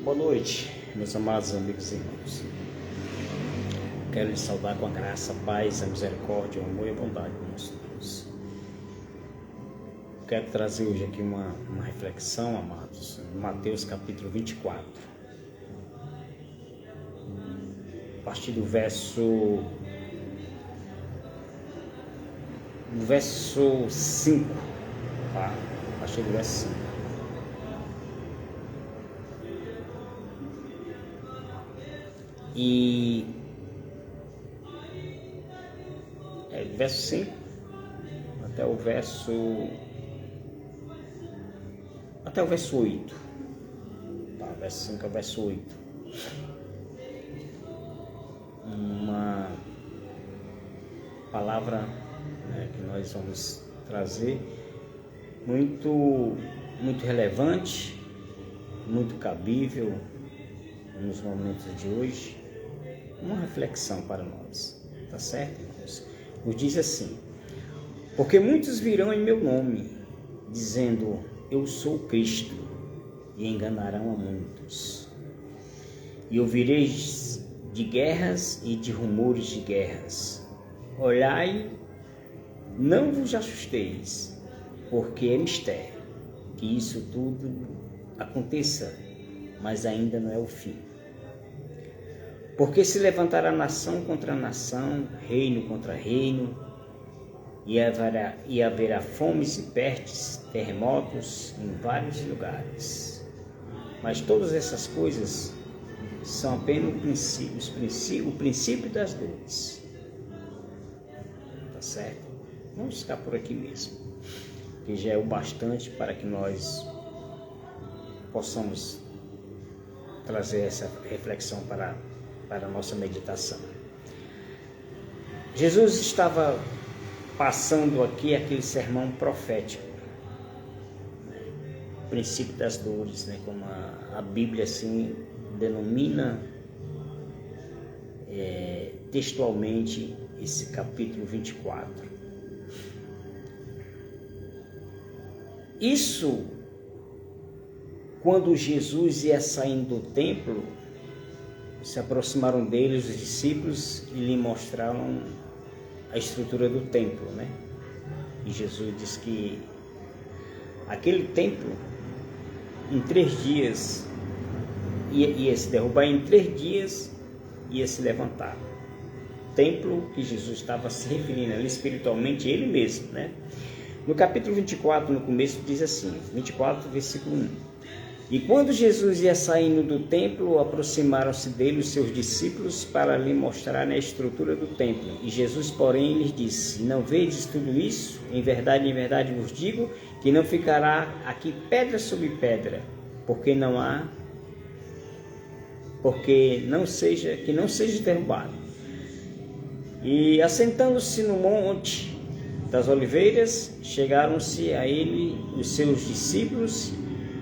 Boa noite, meus amados amigos e irmãos. Quero lhes saudar com a graça, a paz, a misericórdia, o amor e a bondade do nosso Deus. Quero trazer hoje aqui uma reflexão, amados, em Mateus capítulo 24. A partir do verso 5, tá? A partir do verso 5. E verso 5 até o verso 8, tá? Verso 5 ao verso 8. Uma palavra, que nós vamos trazer muito relevante, muito cabível nos momentos de hoje. Uma reflexão para nós, tá certo, irmãos? Nos diz assim: porque muitos virão em meu nome, dizendo, eu sou Cristo, e enganarão a muitos. E ouvireis de guerras e de rumores de guerras. Olhai, não vos assusteis, porque é mistério que isso tudo aconteça, mas ainda não é o fim. Porque se levantará nação contra nação, reino contra reino, e haverá fomes e pestes, terremotos em vários lugares. Mas todas essas coisas são apenas o princípio das dores. Tá certo? Vamos ficar por aqui mesmo, que já é o bastante para que nós possamos trazer essa reflexão para a nossa meditação. Jesus estava passando aqui aquele sermão profético, o princípio das dores, como a Bíblia assim denomina textualmente esse capítulo 24. Isso, quando Jesus ia saindo do templo, se aproximaram dele os discípulos e lhe mostraram a estrutura do templo, E Jesus disse que aquele templo, em 3 dias, ia se derrubar, em 3 dias ia se levantar. Templo que Jesus estava se referindo ali espiritualmente, ele mesmo, No capítulo 24, no começo, diz assim, 24, versículo 1. E quando Jesus ia saindo do templo, aproximaram-se dele os seus discípulos para lhe mostrarem a estrutura do templo. E Jesus, porém, lhes disse, não vedes tudo isso? Em verdade vos digo que não ficará aqui pedra sobre pedra, que não seja derrubado. E assentando-se no monte das oliveiras, chegaram-se a ele os seus discípulos,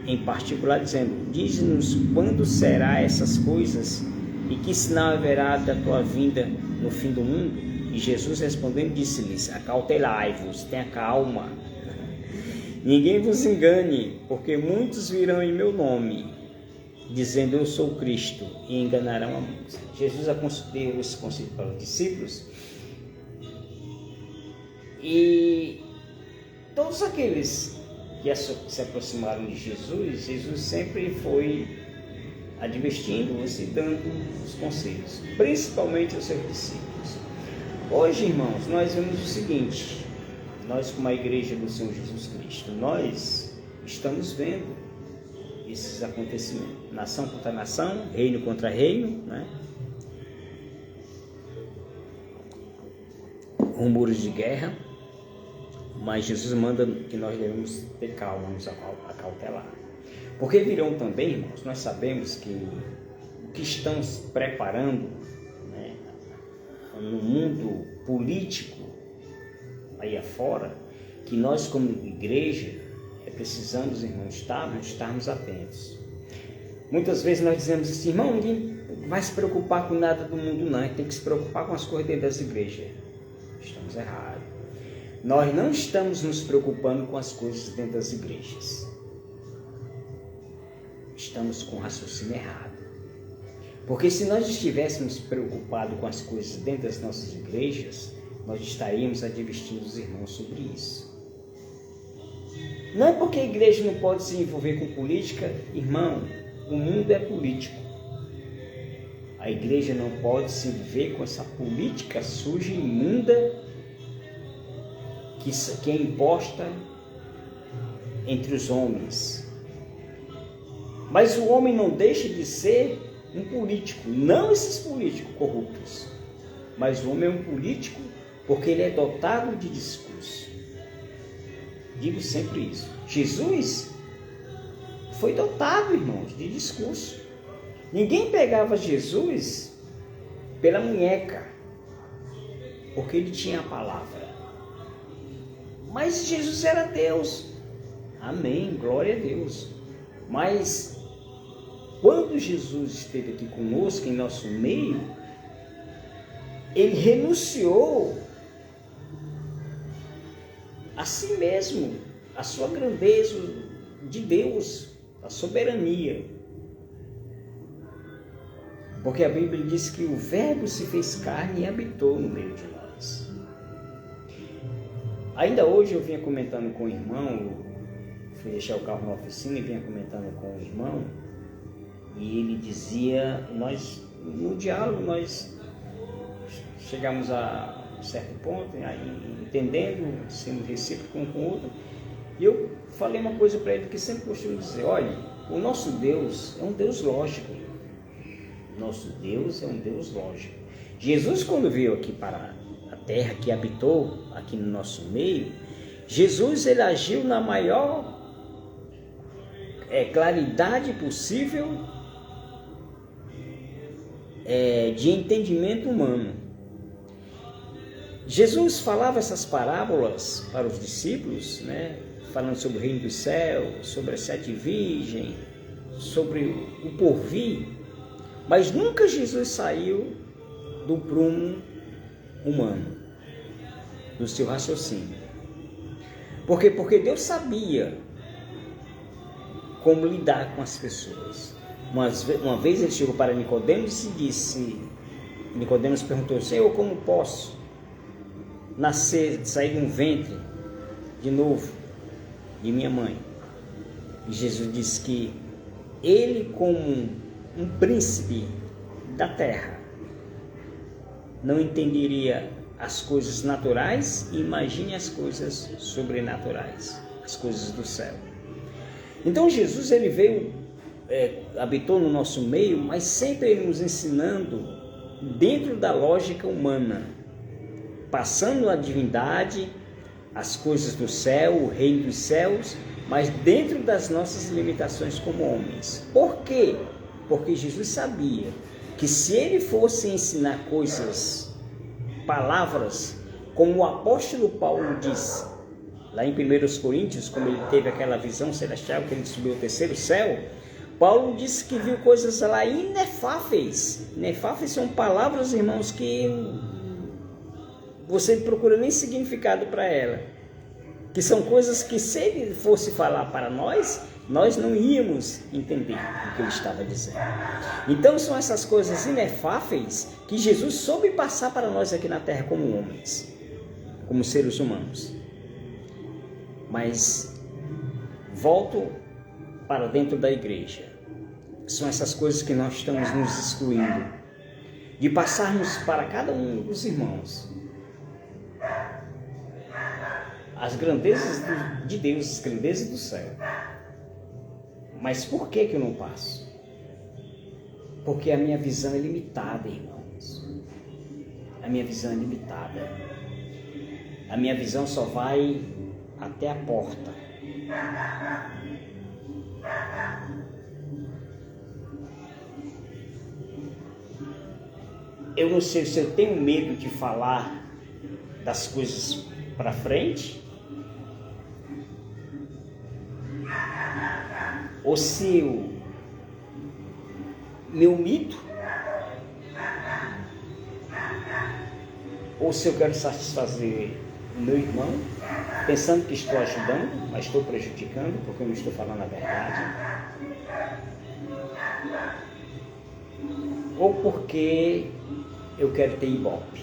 em particular, dizendo, dize-nos quando será essas coisas e que sinal haverá da tua vinda no fim do mundo? E Jesus respondendo disse-lhes, acautelai-vos, tenha calma, ninguém vos engane, porque muitos virão em meu nome, dizendo eu sou Cristo, e enganarão a muitos. Jesus deu esse conselho para os discípulos, e todos aqueles que se aproximaram de Jesus, Jesus sempre foi advertindo-os e dando os conselhos, principalmente aos seus discípulos. Hoje, irmãos, nós vemos o seguinte, nós como a igreja do Senhor Jesus Cristo, nós estamos vendo esses acontecimentos, nação contra nação, reino contra reino, rumores de guerra. Mas Jesus manda que nós devemos ter calma, nos acautelar. Porque virão também, irmãos, nós sabemos que o que estão se preparando no mundo político aí afora, que nós como igreja precisamos, irmãos, estarmos atentos. Muitas vezes nós dizemos assim, irmão, ninguém vai se preocupar com nada do mundo não, a gente tem que se preocupar com as coisas dentro das igrejas. Estamos errados. Nós não estamos nos preocupando com as coisas dentro das igrejas. estamos com o raciocínio errado. Porque se nós estivéssemos preocupados com as coisas dentro das nossas igrejas, nós estaríamos advertindo os irmãos sobre isso. Não é porque a igreja não pode se envolver com política, irmão, o mundo é político. A igreja não pode se envolver com essa política suja e imunda que é imposta entre os homens. Mas o homem não deixa de ser um político, não esses políticos corruptos, mas o homem é um político porque ele é dotado de discurso. Digo sempre isso. Jesus foi dotado, irmãos, de discurso. Ninguém pegava Jesus pela munheca, porque ele tinha a palavra. Mas Jesus era Deus. Amém, glória a Deus. Mas quando Jesus esteve aqui conosco, em nosso meio, ele renunciou a si mesmo, a sua grandeza de Deus, a soberania. Porque a Bíblia diz que o Verbo se fez carne e habitou no meio de nós. Ainda hoje eu vinha comentando com o irmão, fui deixar o carro na oficina e vinha comentando com o irmão, e ele dizia, no diálogo nós chegamos a um certo ponto, aí, entendendo, sendo recíproco um com o outro, e eu falei uma coisa para ele que sempre costumo dizer: olha, o nosso Deus é um Deus lógico. Nosso Deus é um Deus lógico. Jesus, quando veio aqui para a terra, que habitou aqui no nosso meio, Jesus ele agiu na maior claridade possível de entendimento humano. Jesus falava essas parábolas para os discípulos, né? Falando sobre o reino do céu, sobre as 7 virgens, sobre o porvir, mas nunca Jesus saiu do prumo humano, do seu raciocínio. Por quê? Porque Deus sabia como lidar com as pessoas. Uma vez ele chegou para Nicodemos e disse, Nicodemos perguntou: Senhor, como posso sair de um ventre de novo de minha mãe? E Jesus disse que ele, como um príncipe da terra, não entenderia as coisas naturais, e imagine as coisas sobrenaturais, as coisas do céu. Então Jesus ele veio, habitou no nosso meio, mas sempre ele nos ensinando dentro da lógica humana, passando a divindade, as coisas do céu, o reino dos céus, mas dentro das nossas limitações como homens. Por quê? Porque Jesus sabia que se ele fosse ensinar coisas, palavras, como o apóstolo Paulo disse, lá em 1 Coríntios, como ele teve aquela visão celestial, que ele subiu ao 3º céu, Paulo disse que viu coisas lá inefáveis. Inefáveis são palavras, irmãos, que você não procura nem significado para ela. Que são coisas que, se ele fosse falar para nós não íamos entender o que ele estava dizendo. Então são essas coisas inefáveis que Jesus soube passar para nós aqui na terra como homens, como seres humanos. Mas volto para dentro da igreja. São essas coisas que nós estamos nos excluindo de passarmos para cada um dos irmãos as grandezas de Deus, as grandezas do céu. Mas por que eu não passo? Porque a minha visão é limitada, irmãos. A minha visão é limitada. A minha visão só vai até a porta. Eu não sei se eu tenho medo de falar das coisas para frente, ou se eu me omito, ou se eu quero satisfazer o meu irmão, pensando que estou ajudando, mas estou prejudicando, porque eu não estou falando a verdade. ou porque eu quero ter ibope.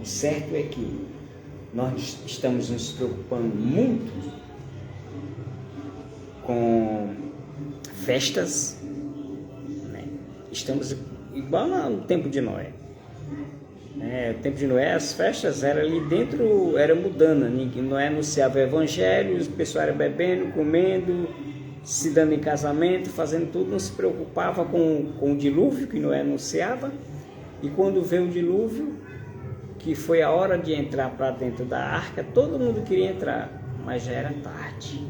O certo é que nós estamos nos preocupando muito com festas, né? Estamos igual no tempo de Noé. No tempo de Noé, as festas eram ali dentro, era mudando. Noé anunciava o evangelho, o pessoal era bebendo, comendo, se dando em casamento, fazendo tudo, não se preocupava com o dilúvio que Noé anunciava. E quando veio o dilúvio, que foi a hora de entrar para dentro da arca, todo mundo queria entrar, mas já era tarde.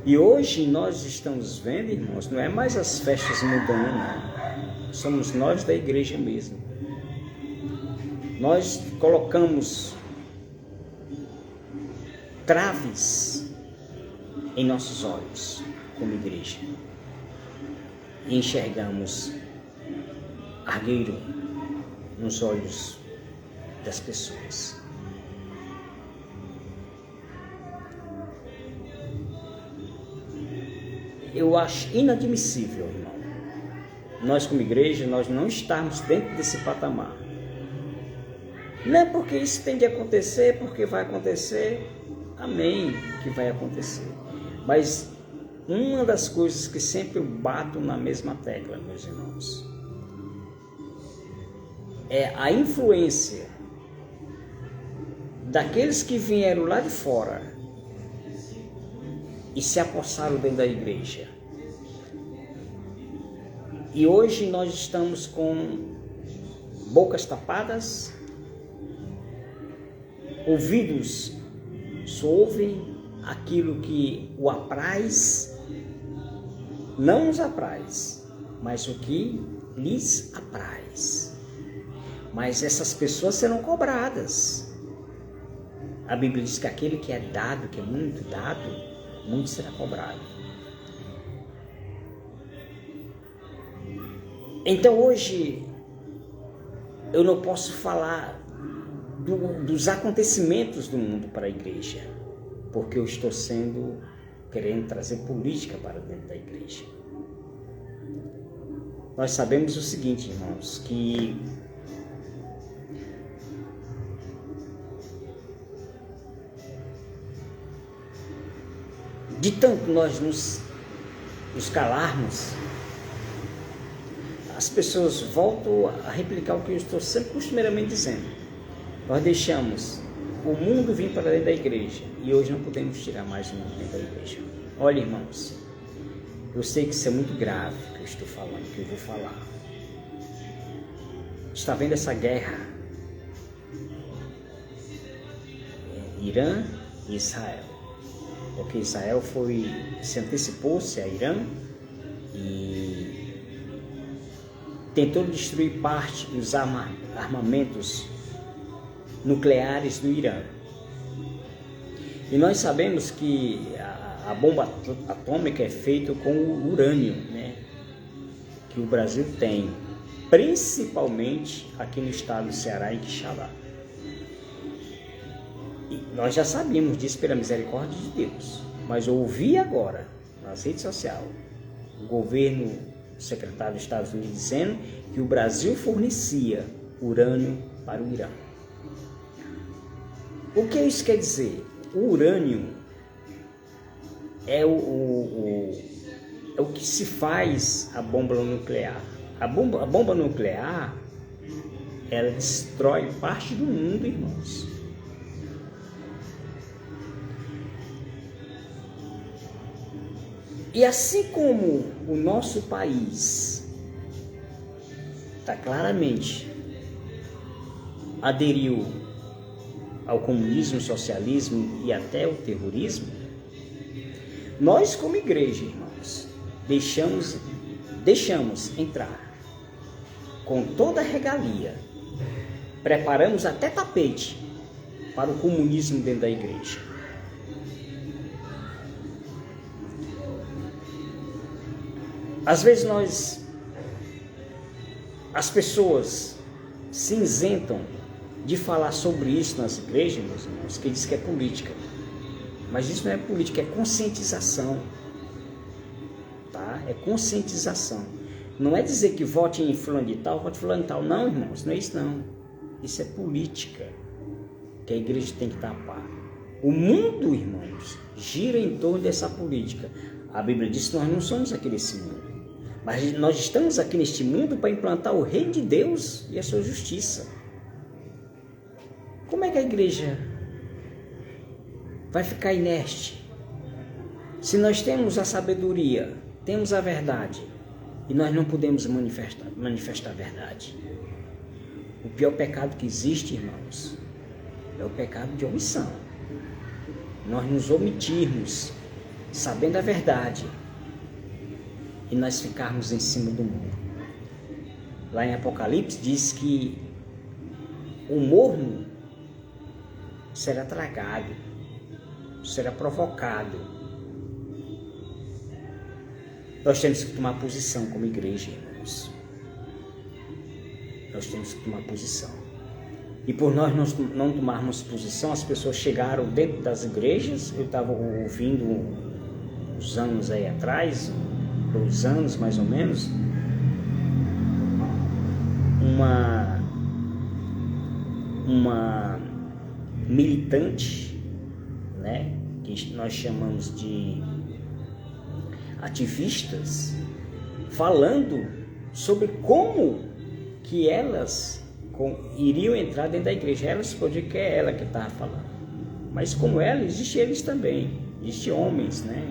E hoje nós estamos vendo, irmãos, não é mais as festas mudando, não. Somos nós da igreja mesmo. Nós colocamos traves em nossos olhos como igreja e enxergamos argueiro nos olhos das pessoas. Eu acho inadmissível, irmão, nós como igreja, nós não estarmos dentro desse patamar. Não é porque isso tem de acontecer, porque vai acontecer, amém, que vai acontecer. Mas uma das coisas que sempre eu bato na mesma tecla, meus irmãos, é a influência daqueles que vieram lá de fora e se apossaram dentro da igreja. E hoje nós estamos com bocas tapadas, ouvidos só ouvem aquilo que o apraz, não os apraz, mas o que lhes apraz. Mas essas pessoas serão cobradas. A Bíblia diz que aquele que é dado, que é muito dado, muito será cobrado. Então hoje eu não posso falar dos acontecimentos do mundo para a igreja, porque eu estou querendo trazer política para dentro da igreja. Nós sabemos o seguinte, irmãos, que de tanto nós nos calarmos, as pessoas voltam a replicar o que eu estou sempre costumeiramente dizendo. Nós deixamos o mundo vir para dentro da igreja e hoje não podemos tirar mais o mundo dentro da igreja. Olha, irmãos, eu sei que isso é muito grave que eu estou falando, que eu vou falar. Está vendo essa guerra? Irã e Israel. Porque Israel se antecipou-se a Irã e tentou destruir parte dos armamentos nucleares do Irã. E nós sabemos que a bomba atômica é feita com o urânio, né, que o Brasil tem, principalmente aqui no estado do Ceará, em Quixadá. E nós já sabíamos disso pela misericórdia de Deus, mas eu ouvi agora nas redes sociais o governo, o secretário dos Estados Unidos dizendo que o Brasil fornecia urânio para o Irã. O que isso quer dizer? O urânio é o que se faz a bomba nuclear. A bomba nuclear, ela destrói parte do mundo, irmãos. E assim como o nosso país está claramente aderiu ao comunismo, socialismo e até o terrorismo, nós como igreja, irmãos, deixamos entrar com toda a regalia, preparamos até tapete para o comunismo dentro da igreja. Às vezes as pessoas se isentam de falar sobre isso nas igrejas, meus irmãos, que diz que é política. Mas isso não é política, é conscientização. Tá? tá? É conscientização. Não é dizer que vote em fulano de tal, vote em fulano de tal. Não, irmãos, não é isso não. Isso é política que a igreja tem que tapar. O mundo, irmãos, gira em torno dessa política. A Bíblia diz que nós não somos aqui nesse mundo. Mas nós estamos aqui neste mundo para implantar o reino de Deus e a sua justiça. Como é que a igreja vai ficar inerte? Se nós temos a sabedoria, temos a verdade, e nós não podemos manifestar a verdade. O pior pecado que existe, irmãos, é o pecado de omissão. Nós nos omitirmos, sabendo a verdade, e nós ficarmos em cima do muro. Lá em Apocalipse diz que o morno será tragado, será provocado. Nós temos que tomar posição como igreja, irmãos. Nós temos que tomar posição. E por nós não tomarmos posição, as pessoas chegaram dentro das igrejas. Eu estava ouvindo uns anos aí atrás, 2 anos mais ou menos, uma militante, né, que nós chamamos de ativistas, falando sobre como que elas iriam entrar dentro da igreja. Elas podiam que é ela que estava falando, mas como ela, existem eles também, existem homens, né,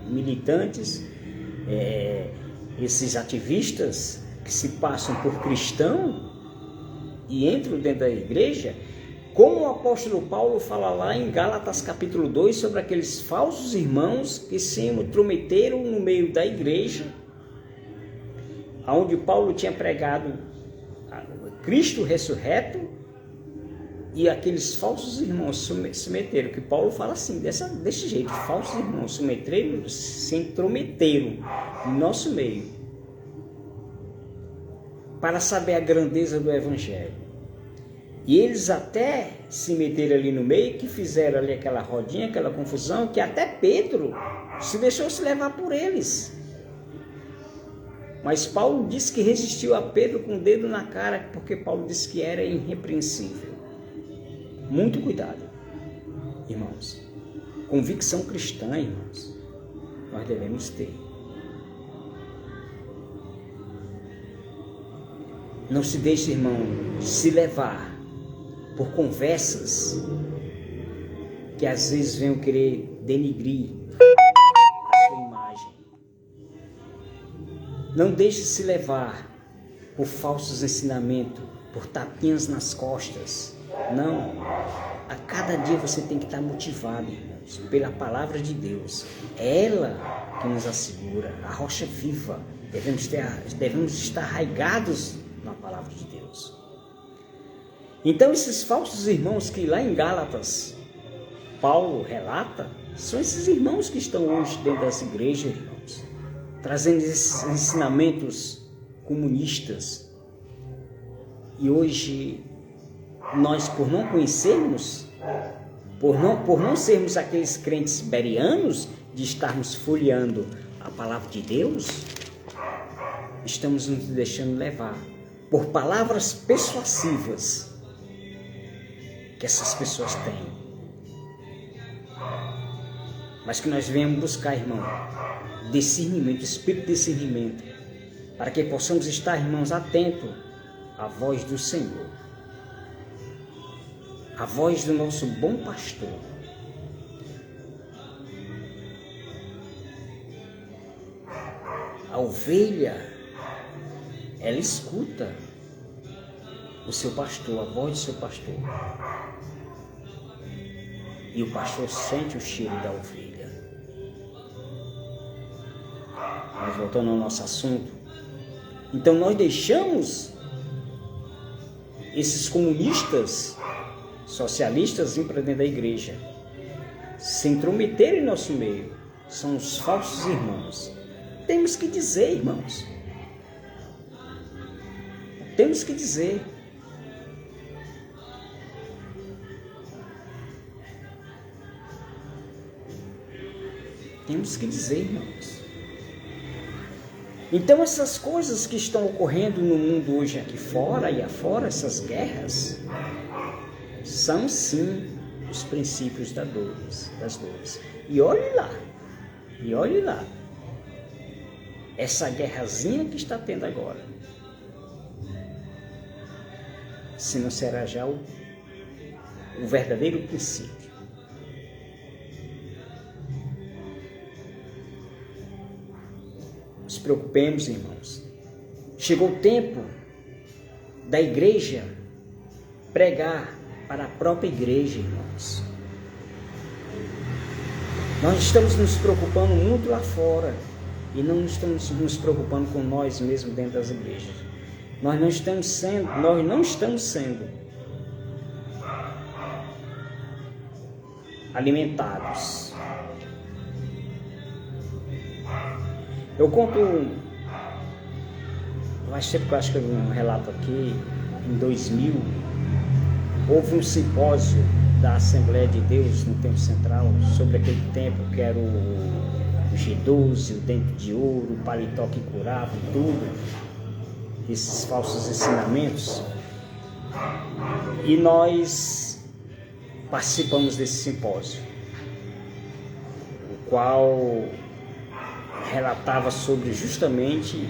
militantes, esses ativistas que se passam por cristão e entram dentro da igreja, como o apóstolo Paulo fala lá em Gálatas capítulo 2 sobre aqueles falsos irmãos que se intrometeram no meio da igreja, onde Paulo tinha pregado Cristo ressurreto, e aqueles falsos irmãos se meteram, que Paulo fala assim, desse jeito, falsos irmãos se intrometeram no nosso meio, para saber a grandeza do evangelho. E eles até se meteram ali no meio, que fizeram ali aquela rodinha, aquela confusão, que até Pedro se deixou se levar por eles. Mas Paulo disse que resistiu a Pedro com o dedo na cara, porque Paulo disse que era irrepreensível. Muito cuidado, irmãos. Convicção cristã, irmãos, nós devemos ter. Não se deixe, irmão, se levar por conversas que às vezes venham querer denigrir a sua imagem. Não deixe se levar por falsos ensinamentos, por tapinhas nas costas. Não. A cada dia você tem que estar motivado, irmãos, pela palavra de Deus. É ela que nos assegura, a rocha viva. Devemos estar arraigados na palavra de Deus. Então esses falsos irmãos que lá em Gálatas Paulo relata, são esses irmãos que estão hoje dentro das igrejas, irmãos, trazendo esses ensinamentos comunistas. E hoje nós, por não conhecermos, por não sermos aqueles crentes berianos, de estarmos folheando a palavra de Deus, estamos nos deixando levar por palavras persuasivas que essas pessoas têm. Mas que nós venhamos buscar, irmão, discernimento, espírito de discernimento, para que possamos estar, irmãos, atentos à voz do Senhor, a voz do nosso bom pastor. A ovelha, ela escuta o seu pastor, a voz do seu pastor. E o pastor sente o cheiro da ovelha. Mas voltando ao nosso assunto, então nós deixamos esses comunistas, socialistas vir para dentro da igreja, se intrometerem em nosso meio. São os falsos irmãos. Temos que dizer, irmãos. Temos que dizer. Temos que dizer, irmãos. Então essas coisas que estão ocorrendo no mundo hoje aqui fora e afora, essas guerras, são sim os princípios das dores. E olhe lá, essa guerrazinha que está tendo agora, se não será já o verdadeiro princípio. Nos preocupemos, irmãos. Chegou o tempo da igreja pregar para a própria igreja, irmãos. Nós estamos nos preocupando muito lá fora e não estamos nos preocupando com nós mesmos dentro das igrejas. Nós não estamos sendo alimentados. Eu conto, faz tempo que eu acho que eu vi um relato aqui, em 2000, houve um simpósio da Assembleia de Deus no Templo Central, sobre aquele tempo que era o G12, o dente de ouro, o paletó que curava, tudo, esses falsos ensinamentos. E nós participamos desse simpósio, o qual relatava sobre justamente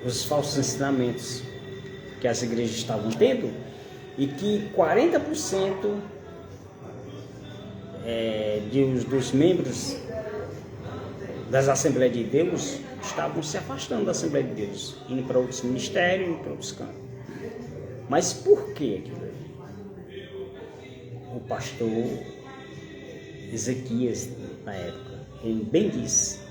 os falsos ensinamentos que as igrejas estavam tendo e que 40% dos membros das Assembleias de Deus estavam se afastando da Assembleia de Deus, indo para outros ministérios, indo para outros campos. Mas por que aquilo ali? O pastor Ezequias, na época, ele bem disse: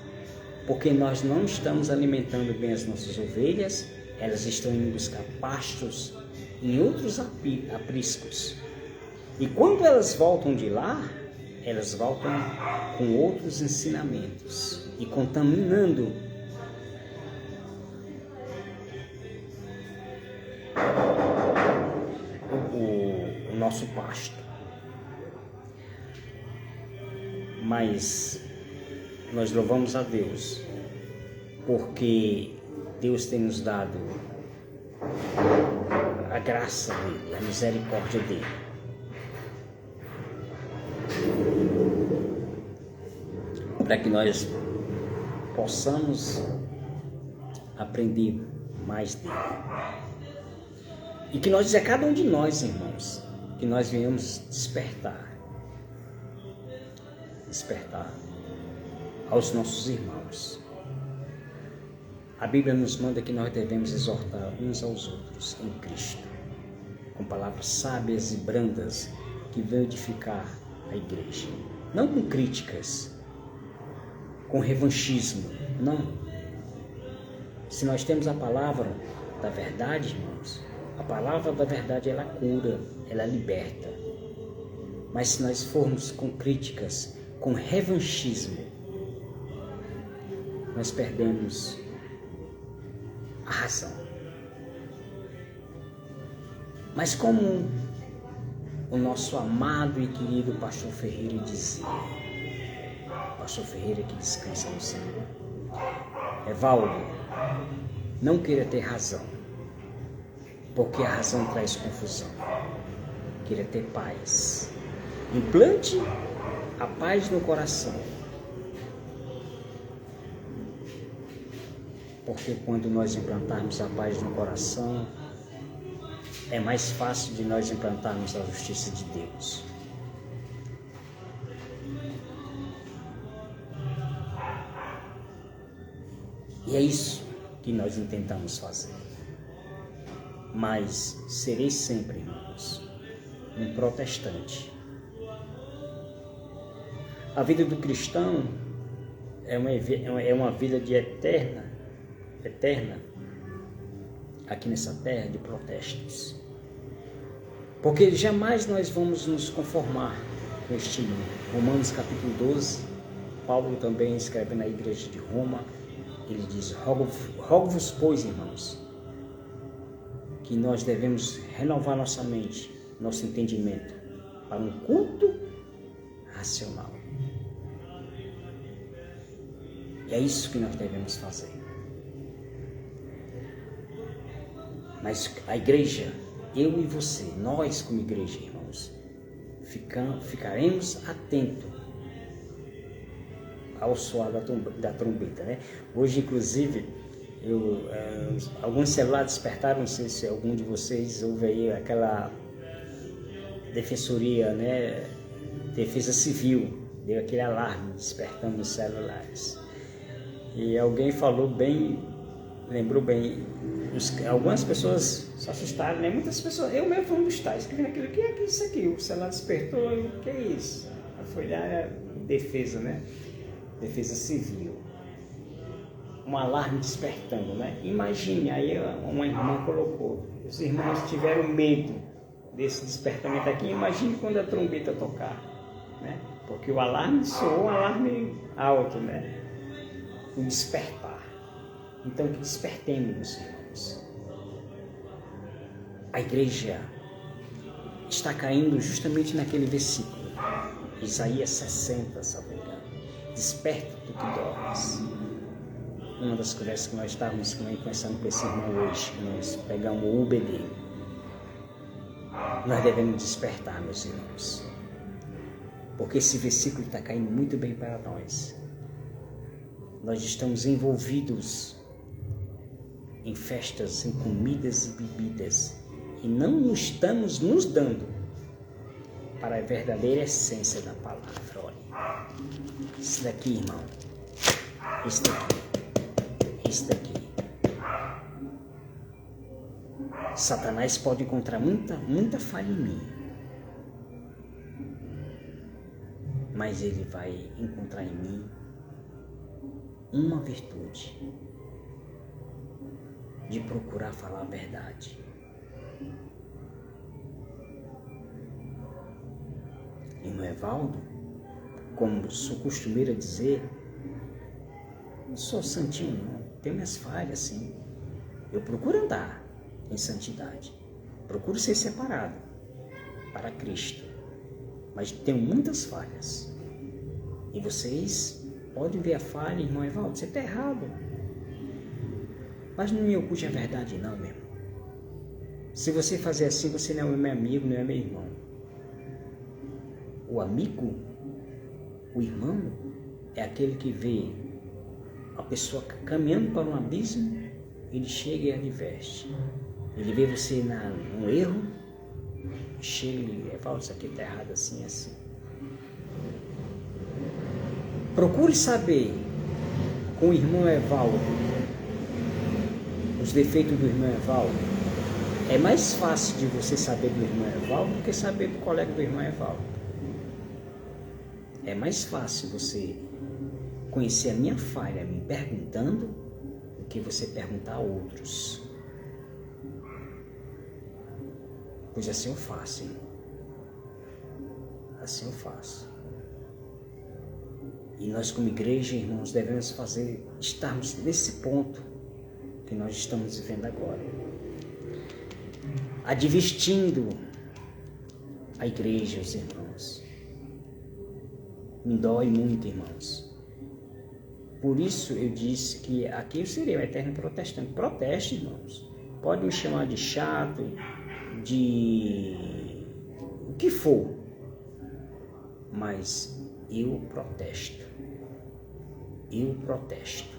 porque nós não estamos alimentando bem as nossas ovelhas, elas estão indo buscar pastos em outros apriscos. E quando elas voltam de lá, elas voltam com outros ensinamentos e contaminando o nosso pasto. Mas nós louvamos a Deus, porque Deus tem nos dado a graça dele, a misericórdia dele. Para que nós possamos aprender mais dele. E que nós, a cada um de nós, irmãos, que nós venhamos despertar aos nossos irmãos. A Bíblia nos manda que nós devemos exortar uns aos outros em Cristo, com palavras sábias e brandas que vão edificar a igreja. Não com críticas, com revanchismo, não. Se nós temos a palavra da verdade, irmãos, a palavra da verdade, ela cura, ela liberta. Mas se nós formos com críticas, com revanchismo, nós perdemos a razão. Mas como o nosso amado e querido pastor Ferreira dizia, pastor Ferreira que descansa no Senhor: Evaldo, não queira ter razão, porque a razão traz confusão. Queira ter paz. Implante a paz no coração. Porque quando nós implantarmos a paz no coração, é mais fácil de nós implantarmos a justiça de Deus. E é isso que nós intentamos fazer. Mas serei sempre, irmãos, um protestante. A vida do cristão é uma vida de eterna aqui nessa terra de protestos. Porque jamais nós vamos nos conformar com este mundo. Romanos capítulo 12, Paulo também escreve na igreja de Roma, ele diz: rogo-vos, pois, irmãos, que nós devemos renovar nossa mente, nosso entendimento, para um culto racional. E é isso que nós devemos fazer. Mas a igreja, eu e você, nós como igreja, irmãos, ficaremos atentos ao soar da trombeta, né? Hoje, inclusive, alguns celulares despertaram, não sei se algum de vocês ouve aí aquela defensoria, né? Defesa Civil, deu aquele alarme despertando os celulares. E alguém falou bem, lembrou bem, algumas pessoas se assustaram, né? Muitas pessoas, eu mesmo fui um dos tais, que aquilo, que é isso aqui? O celular despertou, o que é isso? Foi lá, defesa, né? Defesa Civil. Um alarme despertando, né? Imagine, aí uma irmã colocou, os irmãos tiveram medo desse despertamento aqui, imagine quando a trombeta tocar, né? Porque o alarme soou um alarme alto, né? O despertar. Então que despertemos, irmãos. A igreja está caindo justamente naquele versículo, Isaías 60, salvo engano. Desperta tu que dormes. Uma das conversas que nós estávamos conversando com esse irmão hoje, nós pegamos o Uber dele. Nós devemos despertar, meus irmãos, porque esse versículo está caindo muito bem para nós. Nós estamos envolvidos em festas, em comidas e bebidas, e não estamos nos dando para a verdadeira essência da palavra. Olha, isso daqui, irmão, isso daqui. Satanás pode encontrar muita falha em mim, mas ele vai encontrar em mim uma virtude de procurar falar a verdade. Irmão Evaldo, como sou costumeiro dizer, não sou santinho não, tenho minhas falhas sim. Eu procuro andar em santidade, procuro ser separado para Cristo, mas tenho muitas falhas. E vocês podem ver a falha, irmão Evaldo, você está errado. Mas não me oculte a verdade não, meu irmão. Se você fazer assim, você não é meu amigo, não é meu irmão. O amigo, o irmão, é aquele que vê a pessoa caminhando para um abismo, ele chega e adverte. Ele vê você num erro, chega e fala, isso aqui está errado assim, assim. Procure saber com o irmão Evaldo os defeitos do irmão Evaldo. É mais fácil de você saber do irmão Evaldo do que saber do colega do irmão Evaldo. É mais fácil você conhecer a minha falha me perguntando do que você perguntar a outros. Pois assim eu faço, hein? Assim eu faço. E nós como igreja, irmãos, devemos estarmos nesse ponto que nós estamos vivendo agora. Advertindo a igreja, os irmãos. Me dói muito, irmãos. Por isso eu disse que aqui eu serei o eterno protestante. Proteste, irmãos. Pode me chamar de chato, de o que for. Mas eu protesto. Eu protesto.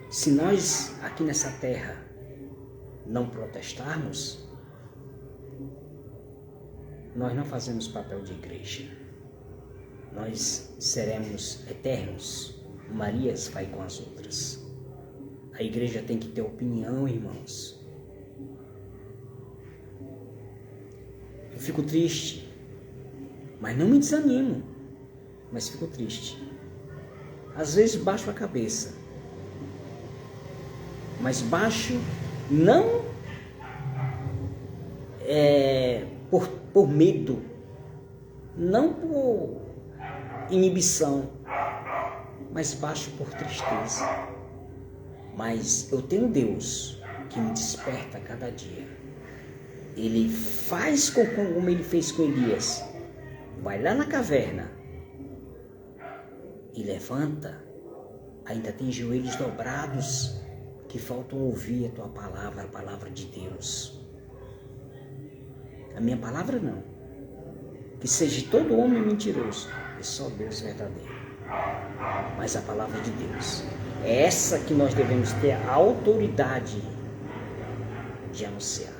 Se nós aqui nessa terra não protestarmos, nós não fazemos papel de igreja. Nós seremos eternos. Marias vai com as outras. A igreja tem que ter opinião, irmãos. Eu fico triste, mas não me desanimo, mas fico triste. Às vezes baixo a cabeça, mas baixo não por medo, não por inibição, mas baixo por tristeza. Mas eu tenho Deus que me desperta a cada dia. Ele faz como ele fez com Elias. Vai lá na caverna e levanta Ainda tem joelhos dobrados que faltam ouvir a tua palavra, a palavra de Deus. A minha palavra não. Que seja todo homem mentiroso e só Deus verdadeiro. Mas a palavra de Deus é essa que nós devemos ter a autoridade de anunciar.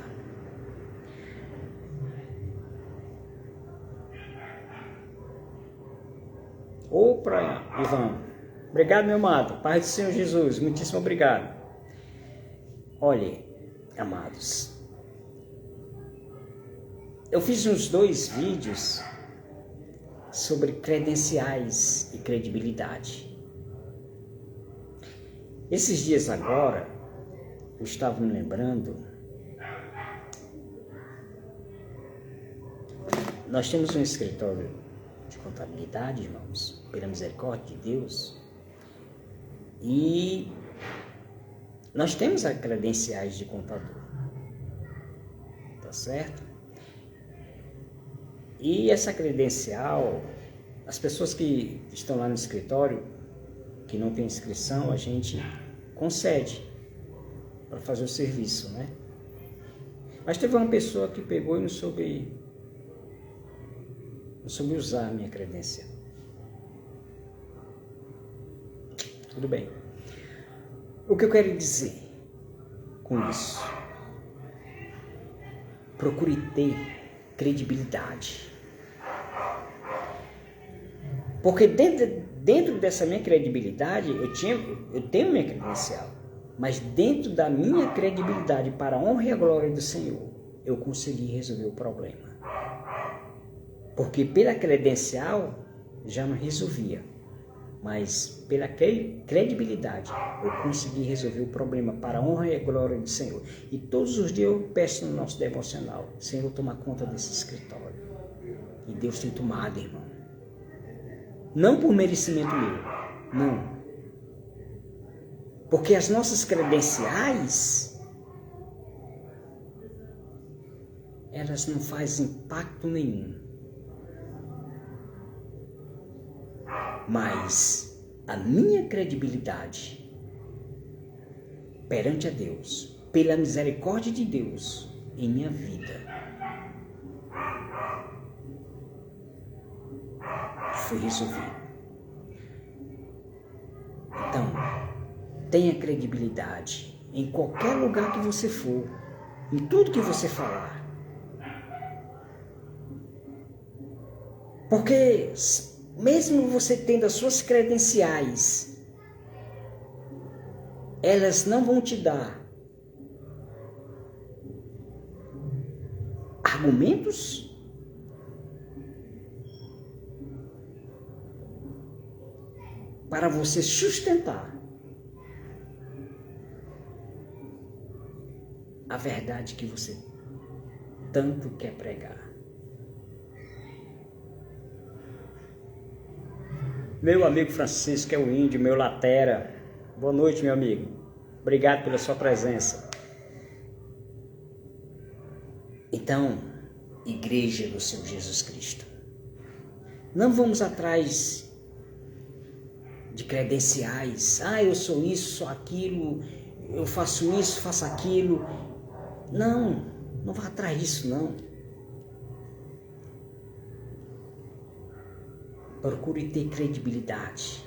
Opa, Ivan. Obrigado, meu amado. Paz do Senhor Jesus. Muitíssimo obrigado. Olha, amados, eu fiz uns 2 vídeos sobre credenciais e credibilidade. Esses dias agora, eu estava me lembrando, nós temos um escritório de contabilidade, irmãos, pela misericórdia de Deus, e nós temos as credenciais de contador, tá certo? E essa credencial, as pessoas que estão lá no escritório, que não tem inscrição, a gente concede para fazer o serviço, né? Mas teve uma pessoa que pegou e não soube usar a minha credencial. Tudo bem. O que eu quero dizer com isso? Procure ter credibilidade. Porque dentro dessa minha credibilidade, eu tenho minha credencial. Mas dentro da minha credibilidade para a honra e a glória do Senhor, eu consegui resolver o problema. Porque pela credencial já não resolvia. Mas pela credibilidade eu consegui resolver o problema para a honra e a glória do Senhor. E todos os dias eu peço no nosso devocional: Senhor, toma conta desse escritório. E Deus tem tomado, irmão. Não por merecimento meu, não. Porque as nossas credenciais, elas não fazem impacto nenhum. Mas a minha credibilidade perante a Deus, pela misericórdia de Deus em minha vida, foi resolvido. Então, tenha credibilidade em qualquer lugar que você for, em tudo que você falar. Porque mesmo você tendo as suas credenciais, elas não vão te dar argumentos para você sustentar a verdade que você tanto quer pregar. Meu amigo Francisco é o índio, meu latera. Boa noite, meu amigo. Obrigado pela sua presença. Então, Igreja do Senhor Jesus Cristo, não vamos atrás de credenciais. Eu sou isso, sou aquilo, eu faço isso, faço aquilo. Não vá atrás disso, não. Procure ter credibilidade.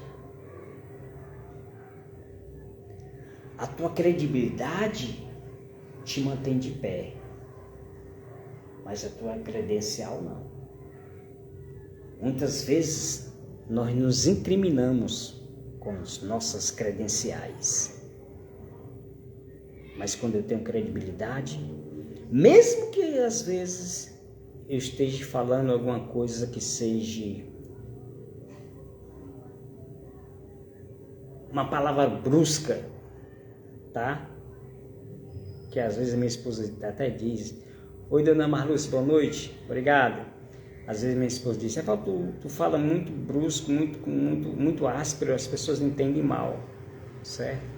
A tua credibilidade te mantém de pé, mas a tua credencial não. Muitas vezes nós nos incriminamos com as nossas credenciais. Mas quando eu tenho credibilidade, mesmo que às vezes eu esteja falando alguma coisa que seja uma palavra brusca, tá? Que às vezes a minha esposa até diz: oi, dona Marlúcia, boa noite, obrigado. Às vezes minha esposa diz: tu fala muito brusco, muito áspero, as pessoas entendem mal, certo?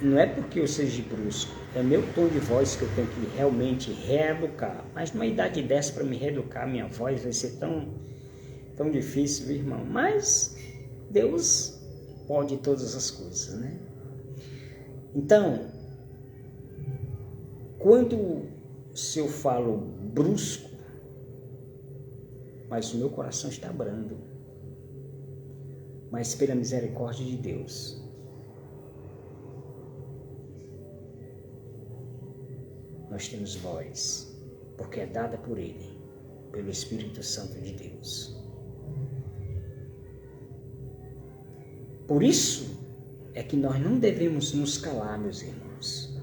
Não é porque eu seja brusco, é meu tom de voz que eu tenho que realmente reeducar. Mas numa idade dessa, para me reeducar, minha voz vai ser tão difícil, viu, irmão? Mas Deus pode todas as coisas, né? Então, quando se eu falo brusco, mas o meu coração está brando, mas pela misericórdia de Deus, nós temos voz, porque é dada por Ele, pelo Espírito Santo de Deus. Por isso é que nós não devemos nos calar, meus irmãos.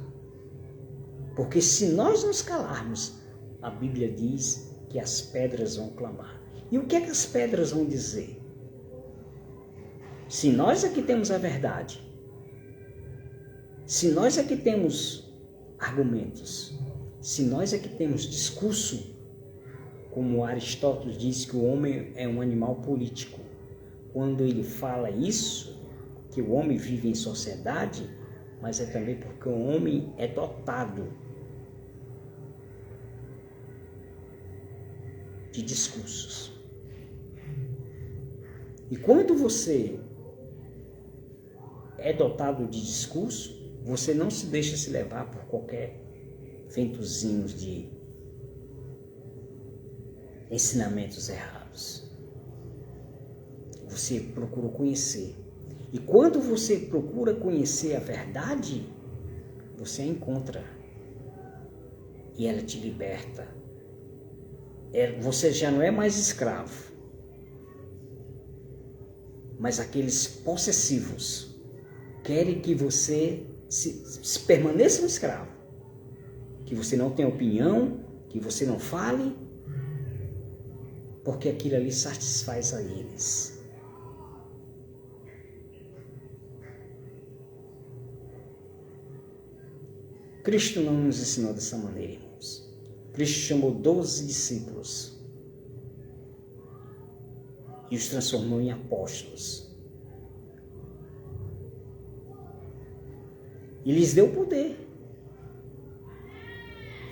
Porque se nós nos calarmos, a Bíblia diz que as pedras vão clamar. E o que é que as pedras vão dizer? Se nós aqui temos a verdade, se nós aqui temos argumentos, se nós aqui temos discurso, como Aristóteles diz que o homem é um animal político, quando ele fala isso, que o homem vive em sociedade, mas é também porque o homem é dotado de discursos. E quando você é dotado de discurso, você não se deixa se levar por qualquer ventozinho de ensinamentos errados. Você procura conhecer. E quando você procura conhecer a verdade, você a encontra. E ela te liberta. Você já não é mais escravo. Mas aqueles possessivos querem que você se permaneça um escravo. Que você não tenha opinião, que você não fale, porque aquilo ali satisfaz a eles. Cristo não nos ensinou dessa maneira, irmãos. Cristo chamou 12 discípulos e os transformou em apóstolos. E lhes deu poder.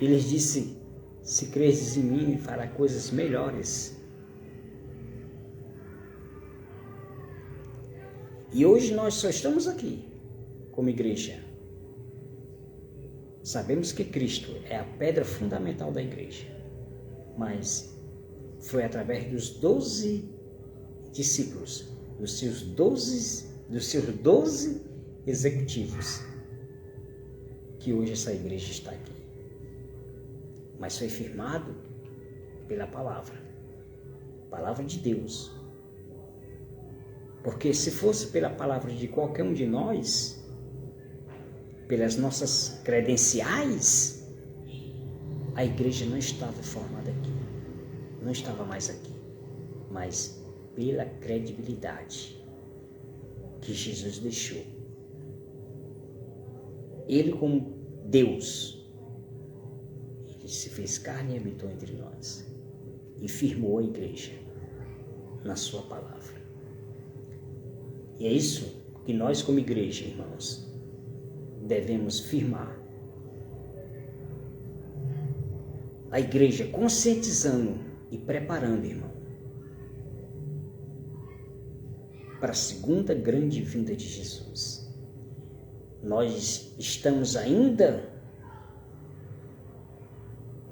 E lhes disse: se credes em mim, fará coisas melhores. E hoje nós só estamos aqui como igreja. Sabemos que Cristo é a pedra fundamental da igreja, mas foi através dos 12 discípulos, dos seus 12 executivos, que hoje essa igreja está aqui. Mas foi firmado pela palavra de Deus. Porque se fosse pela palavra de qualquer um de nós, pelas nossas credenciais, a igreja não estava formada aqui, não estava mais aqui, mas pela credibilidade que Jesus deixou. Ele, como Deus, ele se fez carne e habitou entre nós e firmou a igreja na sua palavra. E é isso que nós, como igreja, irmãos, devemos firmar. A igreja conscientizando e preparando, irmão, para a segunda grande vinda de Jesus. Nós estamos ainda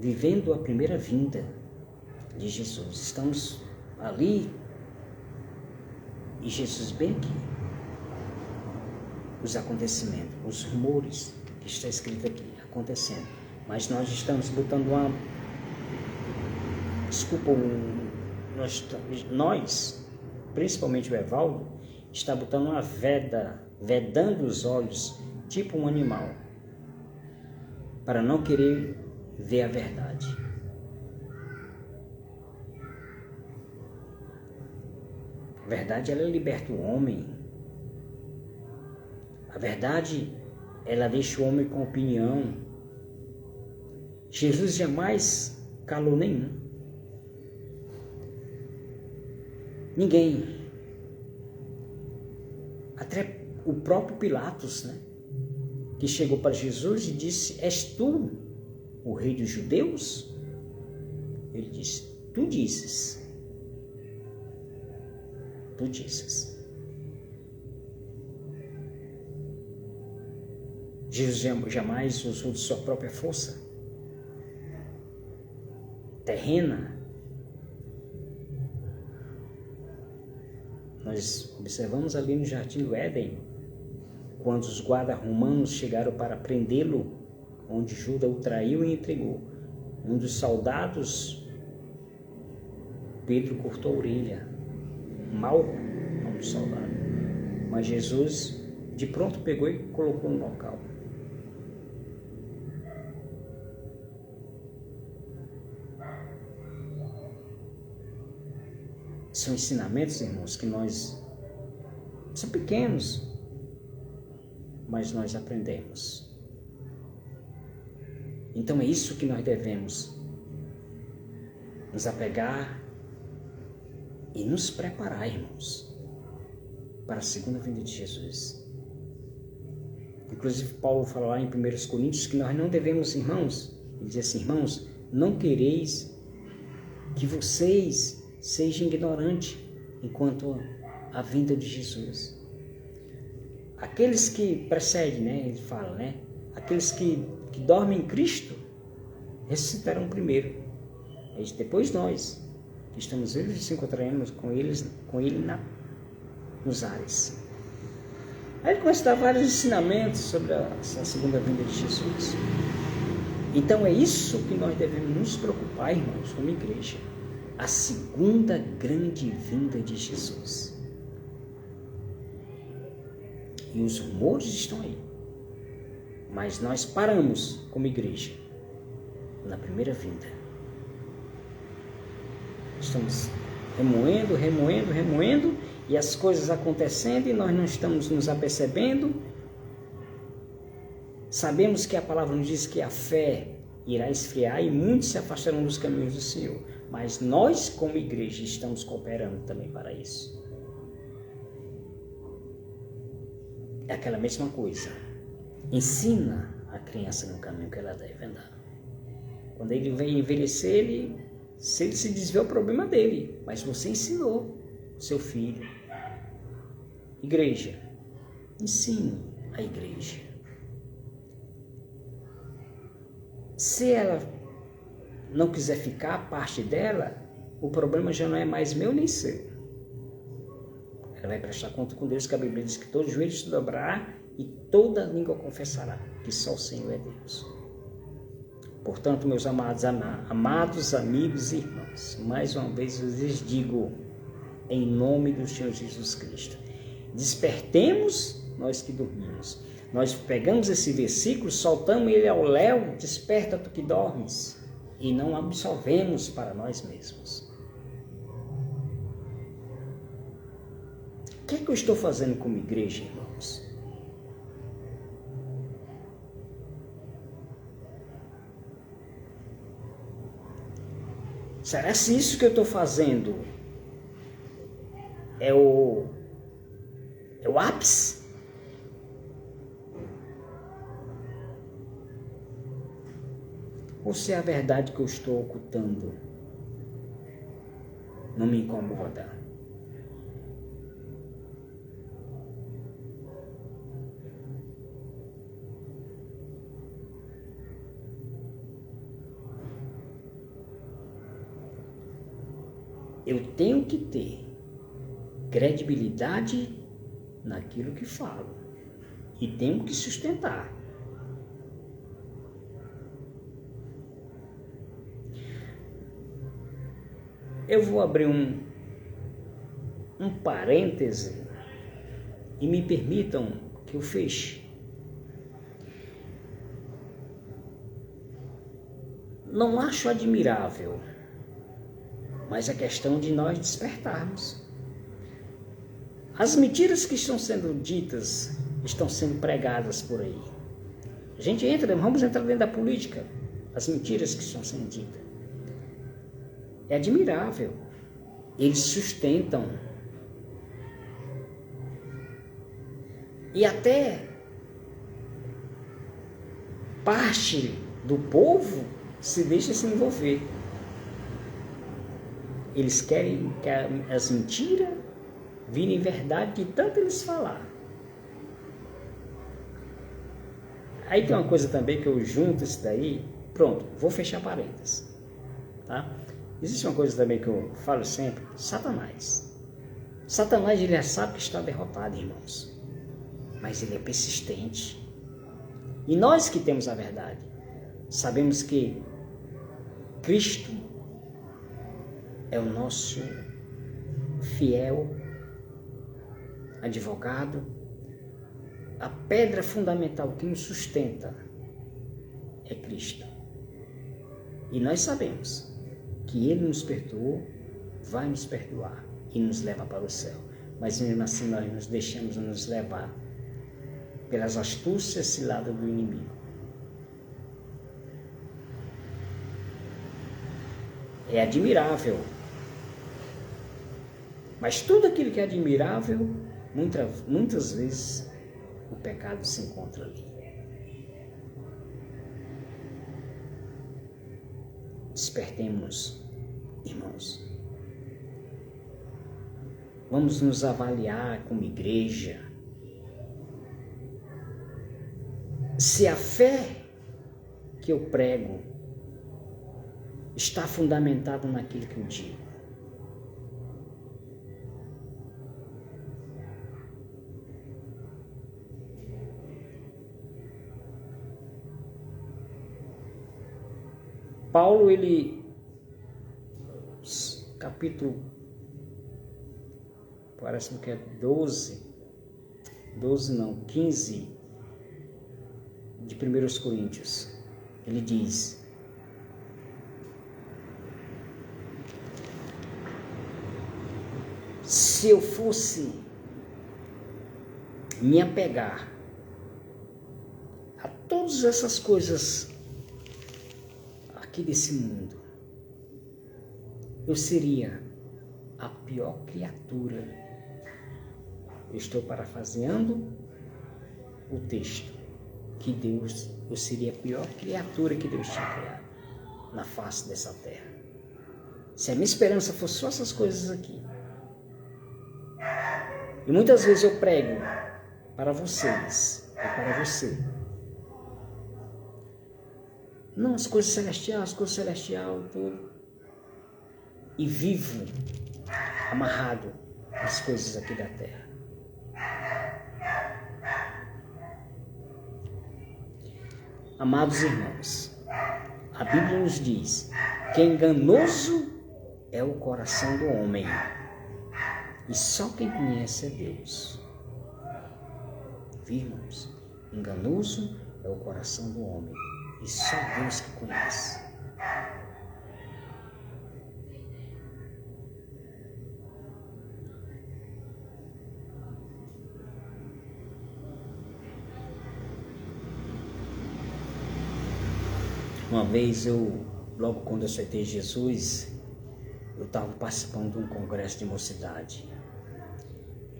vivendo a primeira vinda de Jesus. Estamos ali e Jesus bem aqui. Os acontecimentos, os rumores que está escrito aqui, acontecendo. Mas nós estamos botando uma... Nós, principalmente o Evaldo, está botando uma vedando os olhos, tipo um animal, para não querer ver a verdade. A verdade, ela liberta o homem. A verdade, ela deixa o homem com opinião. Jesus jamais calou nenhum. Ninguém. Até o próprio Pilatos, né? Que chegou para Jesus e disse: és tu o rei dos judeus? Ele disse: tu dizes. Tu dizes. Jesus jamais usou de sua própria força terrena. Nós observamos ali no Jardim do Éden, quando os guardas romanos chegaram para prendê-lo, onde Judas o traiu e entregou. Um dos soldados, Pedro, cortou a orelha. Malco, nome do soldado. Mas Jesus, de pronto, pegou e colocou no local. São ensinamentos, irmãos, que são pequenos, mas nós aprendemos. Então é isso que nós devemos nos apegar e nos preparar, irmãos, para a segunda vinda de Jesus. Inclusive Paulo fala lá em 1 Coríntios que nós não devemos, irmãos, ele diz assim: irmãos, não quereis que vocês sejam ignorantes enquanto a vinda de Jesus. Aqueles que precedem, ele fala, aqueles que dormem em Cristo ressuscitarão primeiro. Depois nós, que estamos vivos, nos encontraremos com ele nos ares. Aí ele começa a dar vários ensinamentos sobre a segunda vinda de Jesus. Então é isso que nós devemos nos preocupar, irmãos, como igreja. A segunda grande vinda de Jesus. E os rumores estão aí. Mas nós paramos como igreja na primeira vinda. Estamos remoendo, e as coisas acontecendo e nós não estamos nos apercebendo. Sabemos que a palavra nos diz que a fé irá esfriar e muitos se afastarão dos caminhos do Senhor. Mas nós, como igreja, estamos cooperando também para isso. É aquela mesma coisa. Ensina a criança no caminho que ela deve andar. Quando ele vem envelhecer, se ele se desviar, o problema dele. Mas você ensinou seu filho. Igreja, ensine a igreja. Se ela não quiser ficar, a parte dela, o problema já não é mais meu nem seu. Ela vai prestar conta com Deus, que a Bíblia diz que todo joelho se dobrará e toda língua confessará que só o Senhor é Deus. Portanto, meus amados amigos e irmãos, mais uma vez eu lhes digo, em nome do Senhor Jesus Cristo, despertemos nós que dormimos. Nós pegamos esse versículo, soltamos ele ao léu, desperta tu que dormes, e não absorvemos para nós mesmos. O que é que eu estou fazendo como igreja, irmãos? Será que isso que eu estou fazendo é o ápice? Ou se é a verdade que eu estou ocultando não me incomoda? Eu tenho que ter credibilidade naquilo que falo e tenho que sustentar. Eu vou abrir um parêntese e me permitam que eu feche. Não acho admirável, mas é questão de nós despertarmos. As mentiras que estão sendo ditas, estão sendo pregadas por aí. A gente vamos entrar dentro da política, as mentiras que estão sendo ditas. É admirável. Eles sustentam. E até parte do povo se deixa se envolver. Eles querem que as mentiras virem verdade de tanto eles falar. Aí tem uma coisa também que eu junto isso daí, pronto, vou fechar parênteses, tá? Existe uma coisa também que eu falo sempre, Satanás. Satanás, ele já sabe que está derrotado, irmãos, mas ele é persistente. E nós que temos a verdade, sabemos que Cristo é o nosso fiel advogado, a pedra fundamental que nos sustenta é Cristo. E nós sabemos que Ele nos perdoou, vai nos perdoar e nos leva para o céu. Mas mesmo assim nós nos deixamos nos levar pelas astúcias ciladas do inimigo. É admirável. Mas tudo aquilo que é admirável, muitas vezes o pecado se encontra ali. Despertemos, irmãos. Vamos nos avaliar como igreja. Se a fé que eu prego está fundamentada naquilo que eu digo. Paulo, ele, capítulo, parece-me que é 15 de 1 Coríntios, ele diz: se eu fosse me apegar a todas essas coisas aqui desse mundo, eu seria a pior criatura. Eu estou parafraseando o texto, que Deus, eu seria a pior criatura que Deus tinha criado na face dessa terra. Se a minha esperança fosse só essas coisas aqui. E muitas vezes eu prego para vocês, e para você. Não, as coisas celestiais, tudo. E vivo amarrado às coisas aqui da terra. Amados irmãos, a Bíblia nos diz que enganoso é o coração do homem, e só quem conhece é Deus. Viu, irmãos? Enganoso é o coração do homem, e só Deus que conhece. Uma vez logo quando eu aceitei Jesus, eu estava participando de um congresso de mocidade.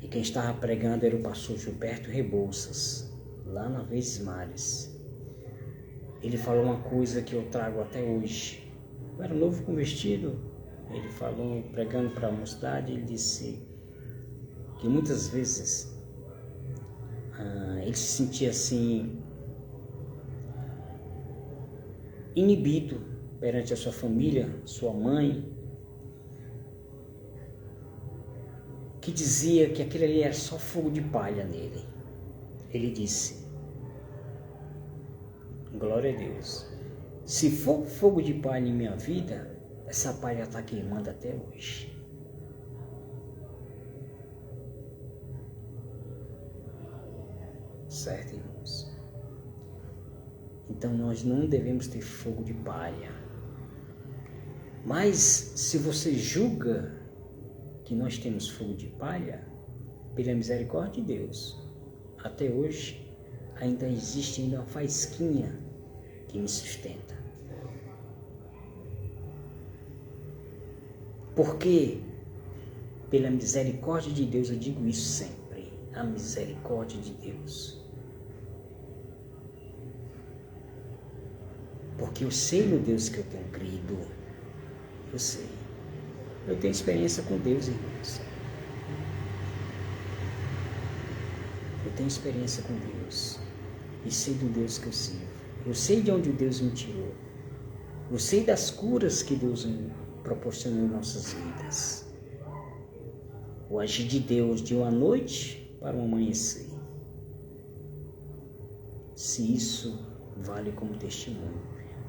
E quem estava pregando era o pastor Gilberto Rebouças, lá na Verdes Mares. Ele falou uma coisa que eu trago até hoje. Eu era novo convertido. Ele falou, pregando para a mocidade, ele disse que muitas vezes ele se sentia assim, inibido perante a sua família, sua mãe, que dizia que aquilo ali era só fogo de palha nele. Ele disse: glória a Deus, se for fogo de palha em minha vida, essa palha está queimando até hoje. Certo, irmãos? Então nós não devemos ter fogo de palha. Mas se você julga que nós temos fogo de palha, pela misericórdia de Deus, até hoje ainda existe uma faísquinha que me sustenta. Porque pela misericórdia de Deus, eu digo isso sempre, a misericórdia de Deus. Porque eu sei no Deus que eu tenho crido. Eu sei. Eu tenho experiência com Deus, irmãos. Eu tenho experiência com Deus. e sei do Deus que eu sirvo. Eu sei de onde Deus me tirou. Eu sei das curas que Deus me proporcionou em nossas vidas. O agir de Deus de uma noite para um amanhecer. Se isso vale como testemunho.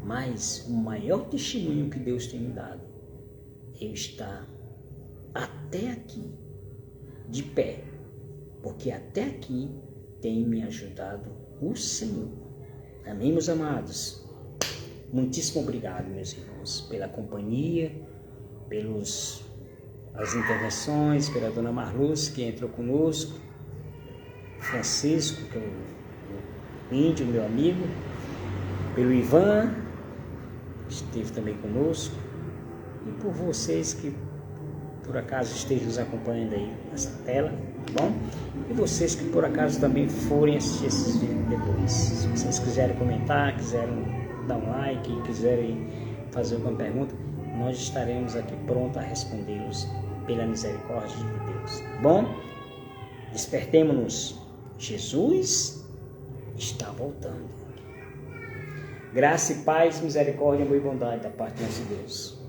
Mas o maior testemunho que Deus tem me dado é eu estar até aqui, de pé. Porque até aqui tem me ajudado o Senhor. Amém, meus amados? Muitíssimo obrigado, meus irmãos, pela companhia, pelas intervenções, pela dona Marluz, que entrou conosco, Francisco, que é o índio, meu amigo, pelo Ivan, que esteve também conosco, e por vocês que por acaso estejam nos acompanhando aí nessa tela, tá bom? E vocês que por acaso também forem assistir esses vídeos depois. Se vocês quiserem comentar, quiserem dar um like, quiserem fazer alguma pergunta, nós estaremos aqui prontos a respondê-los pela misericórdia de Deus, tá bom? Despertemo-nos. Jesus está voltando. Graça e paz, misericórdia, amor e bondade da parte de nosso Deus.